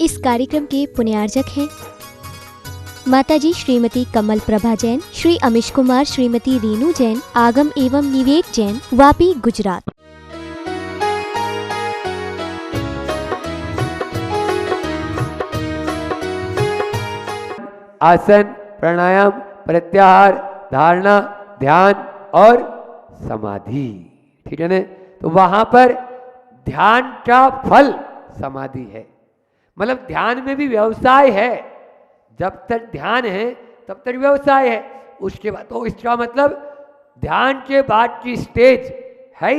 इस कार्यक्रम के पुण्यार्जक हैं माताजी श्रीमती कमल प्रभा जैन, श्री अमिश कुमार, श्रीमती रीनू जैन, आगम एवं निवेक जैन, वापी, गुजरात। आसन, प्राणायाम, प्रत्याहार, धारणा, ध्यान और समाधि, ठीक है ना। तो वहां पर ध्यान का फल समाधि है, मतलब ध्यान में भी व्यवसाय है। जब तक ध्यान है तब तक व्यवसाय है। उसके बाद तो इसका मतलब ध्यान के बाद की स्टेज है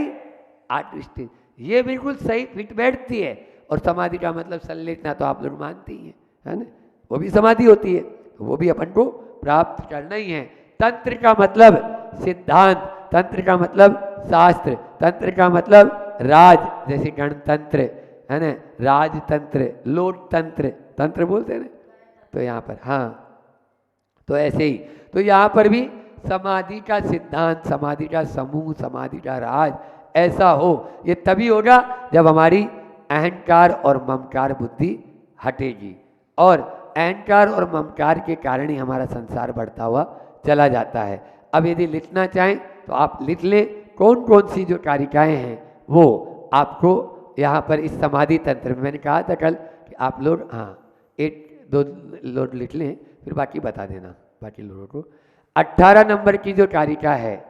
8वीं स्टेज, ये बिल्कुल सही फिट बैठती है। और समाधि का मतलब संलेखना तो आप लोग मानते ही हैं, है ना, वो भी समाधि होती है, वो भी अपन को प्राप्त करना ही है। तंत्र का मतलब सिद्धांत, तंत्र का मतलब शास्त्र, तंत्र का मतलब राज, जैसे गणतंत्र है ना, राजतंत्र, लोकतंत्र, तंत्र बोलते हैं ना। तो यहाँ पर हाँ, तो ऐसे ही तो यहाँ पर भी समाधि का सिद्धांत, समाधि का समूह, समाधि का राज ऐसा हो, ये तभी होगा जब हमारी अहंकार और ममकार बुद्धि हटेगी। और अहंकार और ममकार के कारण ही हमारा संसार बढ़ता हुआ चला जाता है। अब यदि लिखना चाहें तो आप लिख लें, कौन कौन सी जो कारिकाएँ हैं वो आपको यहाँ पर इस समाधि तंत्र में, मैंने कहा था कल कि आप लोग हाँ 1-2 लोग लिख लें, फिर बाकी बता देना बाकी लोगों को। 18 नंबर की जो कारिका है,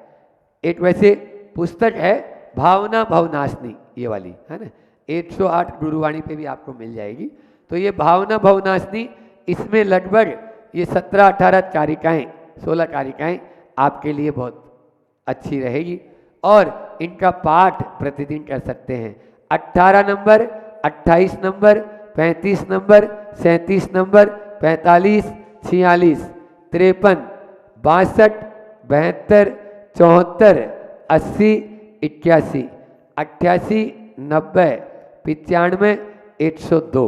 एक वैसे पुस्तक है भावना भवनाशनी, ये वाली है ना, 108 गुरुवाणी पे भी आपको मिल जाएगी। तो ये भावना भवनाशनी, इसमें लगभग ये 17-18 कारिकाएँ, 16 कारिकाएँ आपके लिए बहुत अच्छी रहेगी और इनका पाठ प्रतिदिन कर सकते हैं। 18 नंबर, 28 नंबर, 35 नंबर, 37 नंबर, 45, 46, 53, 62, 72, 74, 80, 81, 88, 90, 95, 102,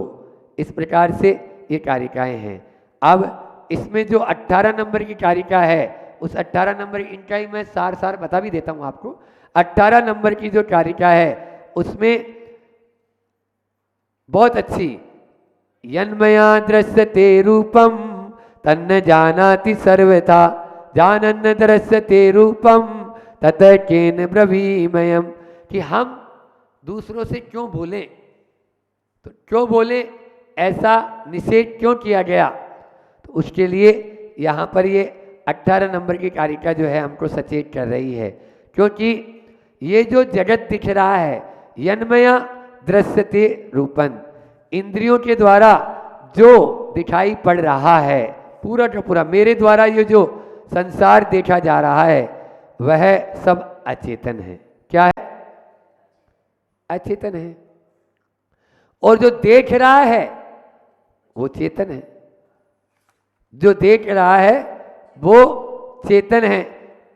इस प्रकार से ये कारिकाएँ हैं। अब इसमें जो 18 नंबर की कारिका है, उस 18 नंबर इनका ही मैं सार बता भी देता हूँ आपको। 18 नंबर की जो कारिका है उसमें बहुत अच्छी, यन्मया दृश्यते रूपम तन्न जानाति सर्वथा, जानन्न दृश्यते रूपम तत केन ब्रवीमयम्, कि हम दूसरों से क्यों बोले, तो क्यों बोले, ऐसा निषेध क्यों किया गया। तो उसके लिए यहाँ पर ये 18 नंबर की कारिका जो है हमको सचेत कर रही है, क्योंकि ये जो जगत दिख रहा है, यन्मया दृश्यते रूपन, इंद्रियों के द्वारा जो दिखाई पड़ रहा है, पूरा का पूरा मेरे द्वारा ये जो संसार देखा जा रहा है वह सब अचेतन है। क्या है? अचेतन है। और जो देख रहा है वो चेतन है, जो देख रहा है वो चेतन है।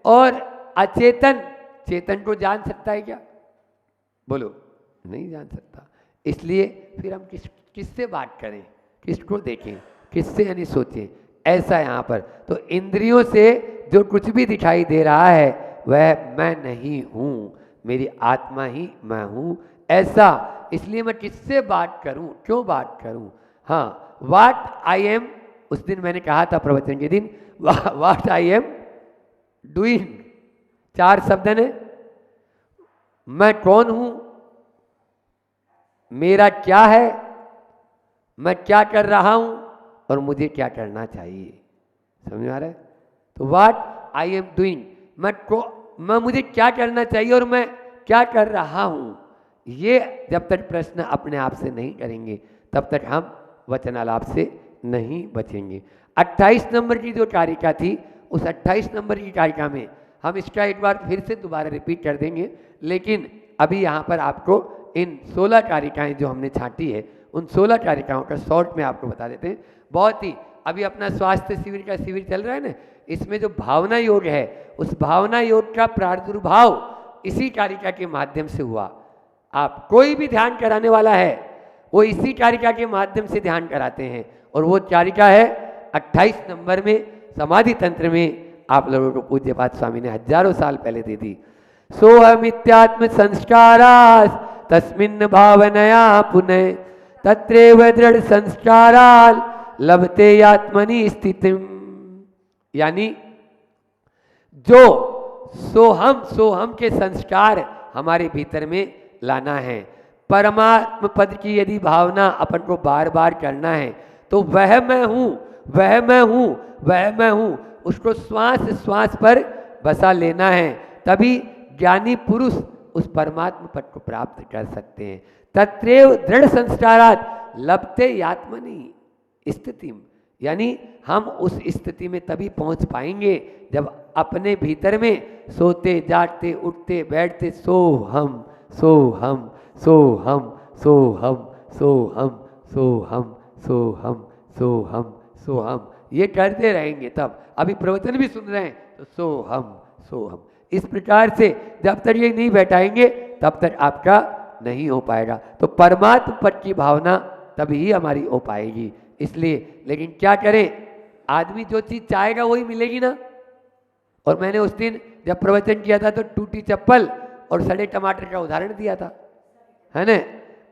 और अचेतन चेतन को जान सकता है क्या? बोलो, नहीं जान सकता। इसलिए फिर हम किससे बात करें, किसको देखें, किससे यानी सोचें, ऐसा यहाँ पर। तो इंद्रियों से जो कुछ भी दिखाई दे रहा है वह मैं नहीं हूँ, मेरी आत्मा ही मैं हूँ, ऐसा। इसलिए मैं किससे बात करूँ, क्यों बात करूँ। हाँ, व्हाट आई एम, उस दिन मैंने कहा था प्रवचन के दिन, व्हाट आई एम डूइंग, 4 शब्द है। मैं कौन हूँ, मेरा क्या है, मैं क्या कर रहा हूँ और मुझे क्या करना चाहिए। समझ में आ रहा है? तो व्हाट आई एम डूइंग, मैं मुझे क्या करना चाहिए और मैं क्या कर रहा हूँ, ये जब तक प्रश्न अपने आप से नहीं करेंगे तब तक हम वचनालाप से नहीं बचेंगे। 28 नंबर की जो कारिका थी, उस 28 नंबर की कारिका में हम इसका एक बार फिर से दोबारा रिपीट कर देंगे, लेकिन अभी यहाँ पर आपको इन 16 कारिकाएँ जो हमने छांटी है, उन 16 कारिकाओं का शॉर्ट में आपको बता देते हैं। बहुत ही अभी अपना स्वास्थ्य शिविर का शिविर चल रहा है ना, इसमें जो भावना योग है, उस भावना योग का प्रादुर्भाव इसी कारिका के माध्यम से हुआ। आप कोई भी ध्यान कराने वाला है वो इसी कारिका के माध्यम से ध्यान कराते हैं, और वो कारिका है 28 नंबर में, समाधि तंत्र में आप लोगों को पूज्यपाद स्वामी ने हजारों साल पहले दे दी। सोहमित्यात्म संस्कारास तस्मिन् भावनया पुनः तत्रैव दृढ़ संस्काराल लभते आत्मनि स्थितिम। यानी जो सोहम के संस्कार हमारे भीतर में लाना है, परमात्म पद की यदि भावना अपन को बार बार करना है, तो वह मैं हूँ, वह मैं हूँ, वह मैं हूँ, उसको श्वास श्वास पर बसा लेना है। तभी ज्ञानी पुरुष उस परमात्म पद को प्राप्त कर सकते हैं। तत्रैव दृढ़ संस्कारात लभते आत्मनि स्थितिम। यानी हम उस स्थिति में तभी पहुंच पाएंगे जब अपने भीतर में सोते जागते उठते बैठते सो हम सो हम सो हम सो हम सो हम सो हम सो हम सो हम सो हम ये करते रहेंगे। तब अभी प्रवचन भी सुन रहे हैं तो सो हम इस प्रकार से जब तक ये नहीं बैठाएंगे तब तक आपका नहीं हो पाएगा। तो परमात्म पद की भावना तभी हमारी हो पाएगी। इसलिए लेकिन क्या करें, आदमी जो चीज़ चाहेगा वही मिलेगी ना। और मैंने उस दिन जब प्रवचन किया था तो टूटी चप्पल और सड़े टमाटर का उदाहरण दिया था, है ना।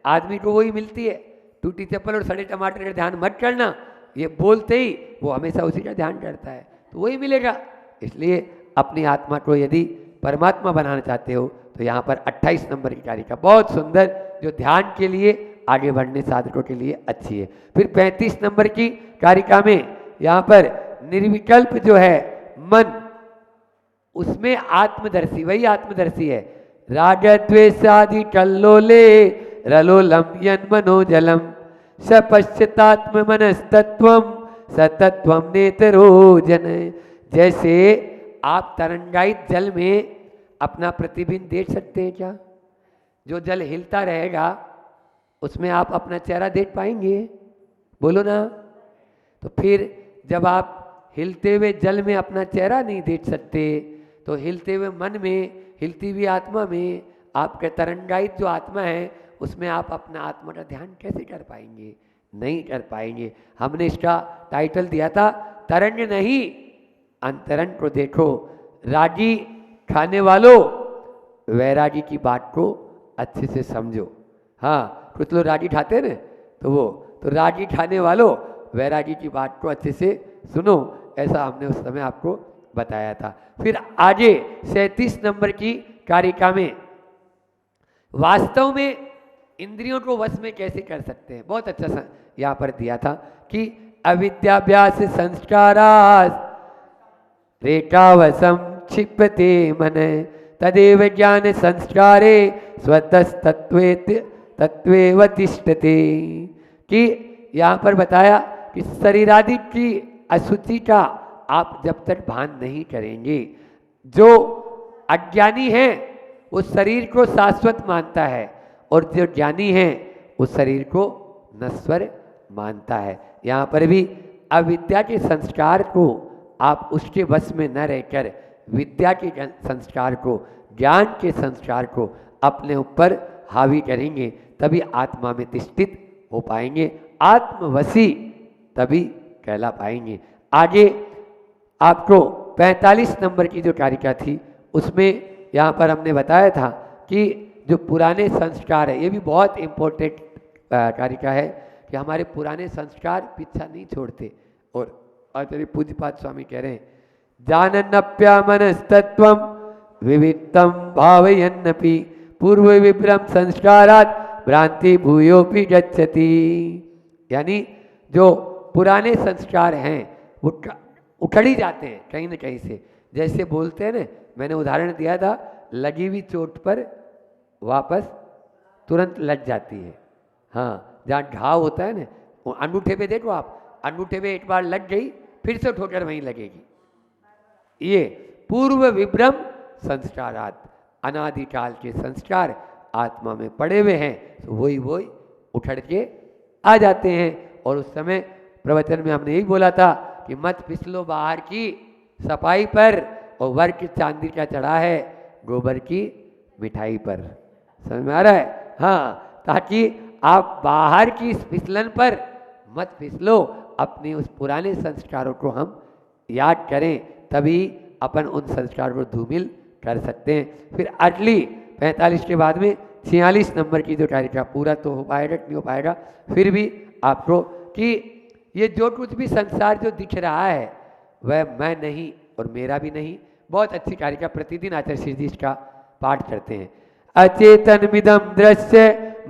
आदमी को वही मिलती है, टूटी चप्पल और सड़े टमाटर का ध्यान मत करना, ये बोलते ही वो हमेशा उसी का ध्यान करता है, तो वही मिलेगा। इसलिए अपनी आत्मा को यदि परमात्मा बनाना चाहते हो तो यहाँ पर 28 नंबर की कारिका बहुत सुंदर, जो ध्यान के लिए आगे बढ़ने साधकों के लिए अच्छी है। फिर 35 नंबर की कारिका में यहाँ पर निर्विकल्प जो है मन, उसमें आत्मदर्शी, वही आत्मदर्शी है। रागद्वेषादि कल्लोले रलोलम यन्मनोजलम सपश्यतात्म मनस्तत्वम सतत्वम नेतरोजन। जैसे आप तरंगायित जल में अपना प्रतिबिंब देख सकते हैं क्या? जो जल हिलता रहेगा उसमें आप अपना चेहरा देख पाएंगे? बोलो ना। तो फिर जब आप हिलते हुए जल में अपना चेहरा नहीं देख सकते तो हिलते हुए मन में, हिलती हुई आत्मा में, आपके तरंगायित जो आत्मा है उसमें आप अपना आत्मा का ध्यान कैसे कर पाएंगे? नहीं कर पाएंगे। हमने इसका टाइटल दिया था तरंग नहीं अंतरंग को देखो। रागी खाने वालों वैरागी की बात को अच्छे से समझो। हाँ, कुछ लोग रागी खाते हैं ना, तो रागी खाने वालों वैरागी की बात को अच्छे से सुनो, ऐसा हमने उस समय आपको बताया था। फिर आगे 37 नंबर की कारिका में वास्तव में इंद्रियों को वश में कैसे कर सकते हैं, बहुत अच्छा यहाँ पर दिया था कि अविद्याभ्यास संस्कारात् रेखावशम क्षिप्यते मन तदेव ज्ञान संस्कारे स्वतस्तत्वेत तत्वेव तिष्ठते। कि यहाँ पर बताया कि शरीरादि की अशुचि का आप जब तक भान नहीं करेंगे, जो अज्ञानी है वो शरीर को शाश्वत मानता है और जो ज्ञानी है उस शरीर को नश्वर मानता है। यहाँ पर भी अविद्या के संस्कार को आप उसके वश में न रहकर विद्या के संस्कार को, ज्ञान के संस्कार को अपने ऊपर हावी करेंगे, तभी आत्मा में तिष्ठित हो पाएंगे, आत्मवशी तभी कहला पाएंगे। आगे आपको 45 नंबर की जो कारिका थी उसमें यहाँ पर हमने बताया था कि जो पुराने संस्कार है, ये भी बहुत इम्पोर्टेंट कारिका है कि हमारे पुराने संस्कार पीछा नहीं छोड़ते। और आचार्य पूज्यपाद स्वामी कह रहे हैं जानन्नप्या मनस्तत्वम विविक्तम भावयन्नपि पूर्व विभ्रम संस्कारात् भ्रांति भूयोपि गच्छति। यानी जो पुराने संस्कार हैं वो उखड़ ही जाते हैं कहीं न कहीं से। जैसे बोलते हैं ना, मैंने उदाहरण दिया था, लगी हुई चोट पर वापस तुरंत लग जाती है। हाँ, जहाँ घाव होता है ना, वो अंगूठे पे देखो आप, अंगूठे पे एक बार लग गई फिर से ठोकर वहीं लगेगी। ये पूर्व विभ्रम संस्कारात्, अनादिकाल के संस्कार आत्मा में पड़े हुए हैं, तो वही उखड़ के आ जाते हैं। और उस समय प्रवचन में हमने यही बोला था कि मत फिसलो बाहर की सफाई पर और वर्क चांदी का चढ़ा है गोबर की मिठाई पर। समझ में आ रहा है? हाँ, ताकि आप बाहर की फिसलन पर मत फिसलो, अपने उस पुराने संस्कारों को हम याद करें, तभी अपन उन संस्कारों को धूमिल कर सकते हैं। फिर अगली 45 के बाद में 46 नंबर की जो कारिका, पूरा तो हो पाएगा नहीं हो पाएगा, फिर भी आपको कि ये जो कुछ भी संसार जो दिख रहा है वह मैं नहीं और मेरा भी नहीं। बहुत अच्छी कारिका, प्रतिदिन आचार्य श्री जी इसका पाठ करते हैं। अचेतन मिदम दृश्य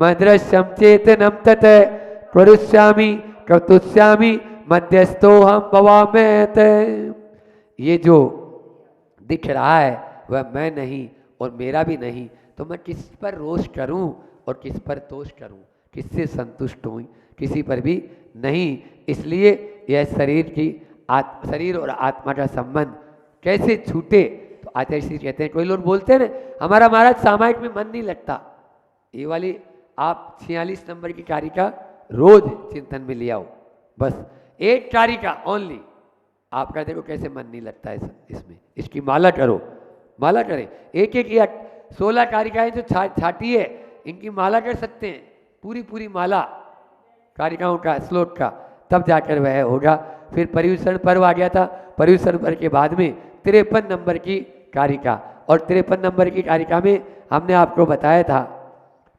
मदृश्यम चेतनम तत प्ररुष्यामि कतुष्यामि मध्यस्थो हम भवामैत। ये जो दिख रहा है वह मैं नहीं और मेरा भी नहीं, तो मैं किस पर रोष करूं और किस पर तोष करूं, किससे संतुष्ट हूं, किसी पर भी नहीं। इसलिए यह शरीर और आत्मा का संबंध कैसे छूटे, तो आचार्य श्री कहते हैं, कोई लोग बोलते हैं ना हमारा महाराज सामायिक में मन नहीं लगता, ये वाली आप 46 नंबर की कारिका रोज चिंतन में ले आओ, बस एक कारिका ओनली, आपका देखो कैसे मन नहीं लगता है इसमें। इसकी माला करो, माला करें, एक एक या 16 कारिकाएं जो छाटी है इनकी माला कर सकते हैं, पूरी पूरी माला कारिकाओं का, श्लोक का, तब जाकर वह होगा। फिर पर्युषण पर्व आ गया था, पर्युषण पर्व के बाद में 53 नंबर की कारिका, और 53 नंबर की कारिका में हमने आपको बताया था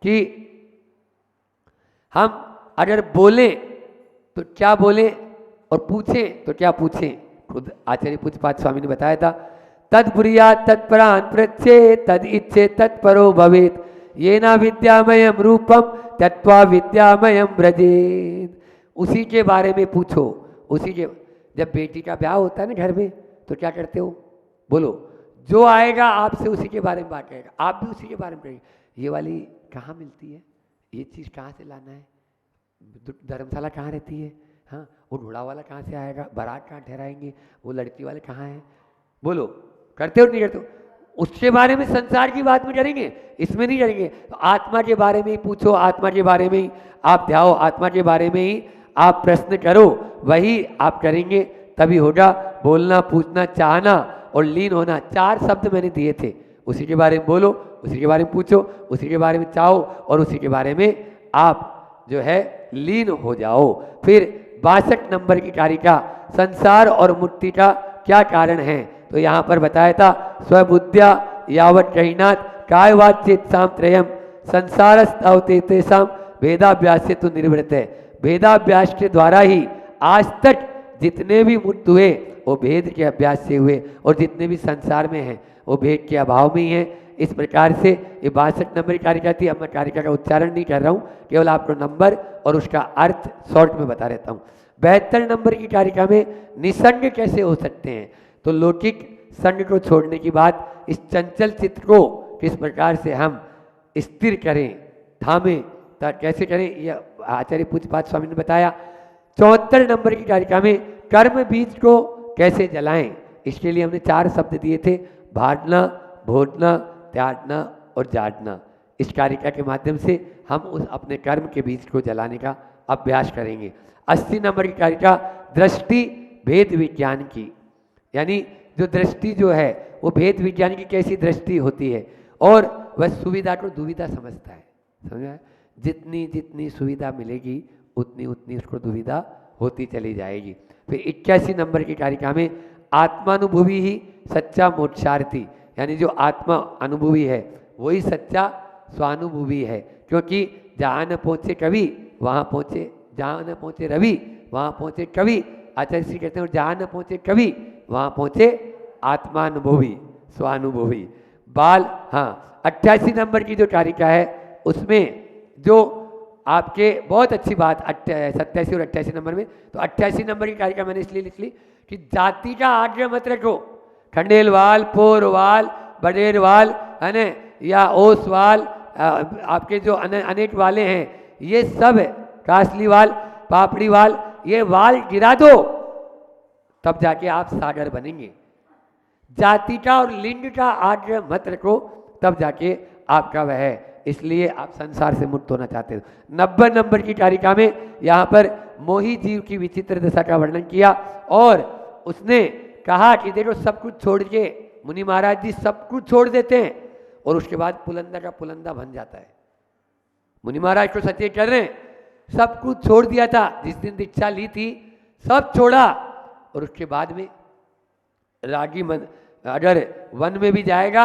कि हम अगर बोलें तो क्या बोलें और पूछें तो क्या पूछें। खुद आचार्य पूज्यपाद स्वामी ने बताया था, तत्पुरिया तत्परान पृच्छे तद इच्छे तत्परो भवेत ये ना विद्यामयम रूपम तत्वा विद्यामयम ब्रजेत। उसी के बारे में पूछो, उसी के, जब बेटी का ब्याह होता है ना घर में, तो क्या करते हो, बोलो, जो आएगा आपसे उसी के बारे में बात करेगा, आप भी उसी के बारे में करेंगे। ये वाली कहाँ मिलती है, ये चीज़ कहाँ से लाना है, धर्मशाला कहाँ रहती है, हाँ वो घोड़ा वाला कहाँ से आएगा, बारात कहाँ ठहराएंगे, वो लड़की वाले कहाँ हैं, बोलो, करते हो नहीं करते हो। उसके बारे में संसार की बात में करेंगे, इसमें नहीं करेंगे। तो आत्मा के बारे में ही पूछो, आत्मा के बारे में ही आप ध्याओ, आत्मा के बारे में ही आप प्रश्न करो, वही आप करेंगे तभी होगा। बोलना, पूछना, चाहना और लीन होना, 4 शब्द मैंने दिए थे, उसी के बारे में बोलो, उसी के बारे में पूछो, उसी के बारे में चाहो और उसी के बारे में आप जो है लीन हो जाओ। फिर 62 नंबर की कारिका, संसार और मुक्ति का क्या कारण है, तो यहाँ पर बताया था, स्वबुद्ध्या यावत कहिनाथ कायवाचित साम त्रयम संसारस्तावते तेषाम भेदाभ्यास से तो निर्वृत्त है। भेदाभ्यास के द्वारा ही आज तक जितने भी मुक्त हुए वो भेद के अभ्यास से हुए, और जितने भी संसार में हैं वो भेद के अभाव में ही हैं। इस प्रकार से ये 62 नंबर की कारिका थी। अब मैं कारिका का उच्चारण नहीं कर रहा हूँ, केवल आपको नंबर और उसका अर्थ शॉर्ट में बता रहता हूँ। 72 नंबर की कारिका में निसंग कैसे हो सकते हैं, तो लौकिक संग को छोड़ने की बात, इस चंचल चित्त को किस प्रकार से हम स्थिर करें, थामें, कैसे करें, यह आचार्य पूज्यपाद स्वामी ने बताया। 74 नंबर की कारिका में कर्म बीज को कैसे जलाएं, इसके लिए हमने 4 शब्द दिए थे, भाटना, भोटना, त्यागना और जाटना। इस कारिका के माध्यम से हम उस अपने कर्म के बीज को जलाने का अभ्यास करेंगे। 80 नंबर की कारिका दृष्टि भेद विज्ञान की, यानी जो दृष्टि जो है वो भेद विज्ञान की कैसी दृष्टि होती है, और वह सुविधा को दुविधा समझता है, समझा। जितनी जितनी सुविधा मिलेगी उतनी उतनी उसको दुविधा होती चली जाएगी। फिर 81 नंबर की कारिका में आत्मानुभूति ही सच्चा मोक्षार्थी, यानी जो आत्मा अनुभूति है वही सच्चा स्वानुभूति है, क्योंकि जहाँ न पहुँचे कवि वहाँ पहुँचे, जहाँ न पहुँचे रवि वहाँ पहुँचे कवि। आचार्य श्री कहते हैं जहाँ न पहुँचे कवि वहाँ पहुँचे आत्मानुभूति, स्वानुभूति। बाल, हाँ 88 नंबर की जो कारिका है उसमें जो आपके बहुत अच्छी बात 87 और 88 नंबर में, तो 88 नंबर की कारिका मैंने इसलिए लिख ली कि जाति का आग्रह मत रखो, खंडेलवाल, पोरवाल, बडेरवाल है न, या ओसवाल, आपके जो अनेक वाले हैं, ये सब कासलीवाल, पापड़ीवाल, ये वाल गिरा दो तब जाके आप सागर बनेंगे। जाति का और लिंग का आग्रह मत रखो, तब जाके आपका वह है। इसलिए आप संसार से मुक्त होना चाहते हो। 90 नंबर की कारिका में यहाँ पर मोही जीव की विचित्र दशा का वर्णन किया, और उसने कहा कि देखो सब कुछ छोड़ के मुनि महाराज जी सब कुछ छोड़ देते हैं और उसके बाद पुलंदा का पुलंदा बन जाता है। मुनि महाराज को सचेत कर रहे हैं, सब कुछ छोड़ दिया था, जिस दिन दीक्षा ली थी सब छोड़ा, और उसके बाद में रागी अगर वन में भी जाएगा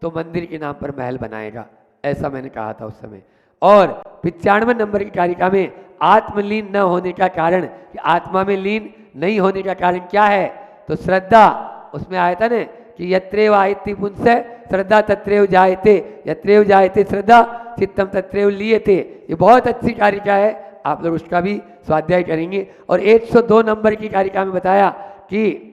तो मंदिर के नाम पर महल बनाएगा, ऐसा मैंने कहा था उस समय। और 95 नंबर की कारिका में आत्मलीन न होने का कारण, कि आत्मा में लीन नहीं होने का कारण क्या है, तो श्रद्धा, उसमें आया था ना कि यत्रेव आयति पुंस श्रद्धा तत्रेव जायते, यत्रेव जायते श्रद्धा चित्तम तत्रेव लीयते। ये बहुत अच्छी कारिका है, आप लोग उसका भी स्वाध्याय करेंगे। और 102 नंबर की कारिका में बताया कि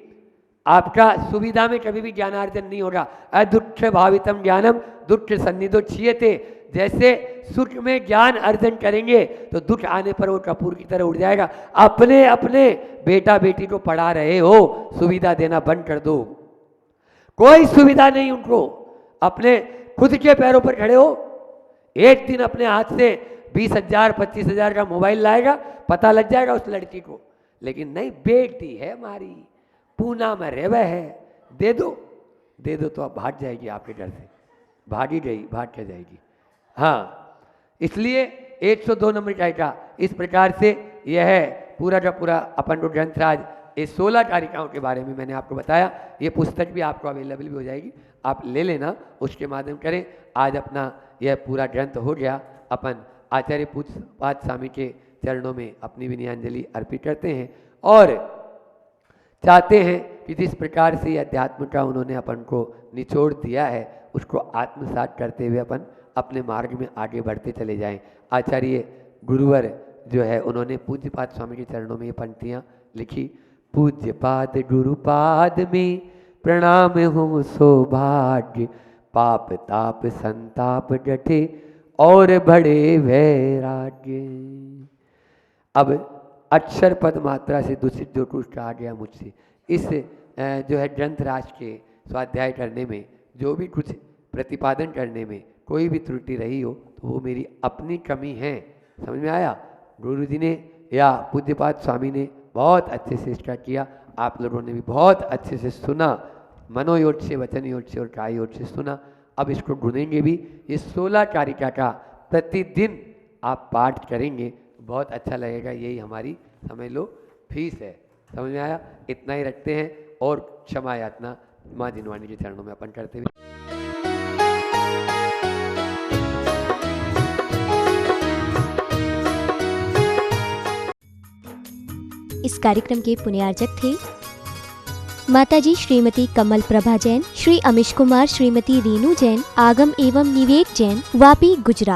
आपका सुविधा में कभी भी ज्ञानार्जन नहीं होगा। अदुक्ष भावितम ज्ञानम दुक्ष सन्निधो क्षीयते। जैसे सुख में ज्ञान अर्जन करेंगे तो दुख आने पर वो कपूर की तरह उड़ जाएगा। अपने अपने बेटा बेटी को पढ़ा रहे हो, सुविधा देना बंद कर दो। कोई सुविधा नहीं उनको, अपने खुद के पैरों पर खड़े हो। एक दिन अपने हाथ से 20,000 25,000 का मोबाइल लाएगा, पता लग जाएगा उस लड़की को। लेकिन नहीं, बेटी है हमारी, पूना में रेवे है, दे दो तो अब भाग जाएगी आपके घर से, भाग के जाएगी। हाँ, इसलिए 102 नंबर कारिका इस प्रकार से यह है पूरा का पूरा अपन को ग्रंथराज। ये 16 कारिकाओं के बारे में मैंने आपको बताया। ये पुस्तक भी आपको अवेलेबल भी हो जाएगी, आप ले लेना, उसके माध्यम करें। आज अपना यह पूरा ग्रंथ हो गया। अपन आचार्य पूज्यपाद स्वामी के चरणों में अपनी विनयाञ्जलि अर्पित करते हैं और चाहते हैं कि जिस प्रकार से अध्यात्म का उन्होंने अपन को निचोड़ दिया है, उसको आत्मसात करते हुए अपन अपने मार्ग में आगे बढ़ते चले जाएं। आचार्य गुरुवर जो है, उन्होंने पूज्यपाद स्वामी के चरणों में ये पंक्तियाँ लिखी। पूज्यपाद गुरुपाद में प्रणाम हो सौभाग्य, पाप ताप संताप जटे और बड़े वैराग्य। अब अक्षर पद मात्रा से दूषित जो कुछ आ गया मुझसे, इस जो है ग्रंथराज के स्वाध्याय करने में, जो भी कुछ प्रतिपादन करने में कोई भी त्रुटि रही हो तो वो मेरी अपनी कमी है। समझ में आया? गुरु जी ने या पूज्यपाद स्वामी ने बहुत अच्छे से इसका किया, आप लोगों ने भी बहुत अच्छे से सुना, मनोयोग से, वचन योग से और काय योग से सुना। अब इसको ढूंढेंगे भी। ये 16 कारिका का प्रतिदिन आप पाठ करेंगे, बहुत अच्छा लगेगा। यही हमारी समझ लो फीस है। समझ में आया? इतना ही रखते हैं और क्षमा याचना माँ जिनवाणी के चरणों में अपन करते हुए। इस कार्यक्रम के पुण्यार्जक थे माताजी श्रीमती कमल प्रभा जैन, श्री अमिश कुमार, श्रीमती रीनू जैन, आगम एवं निवेक जैन, वापी, गुजरात।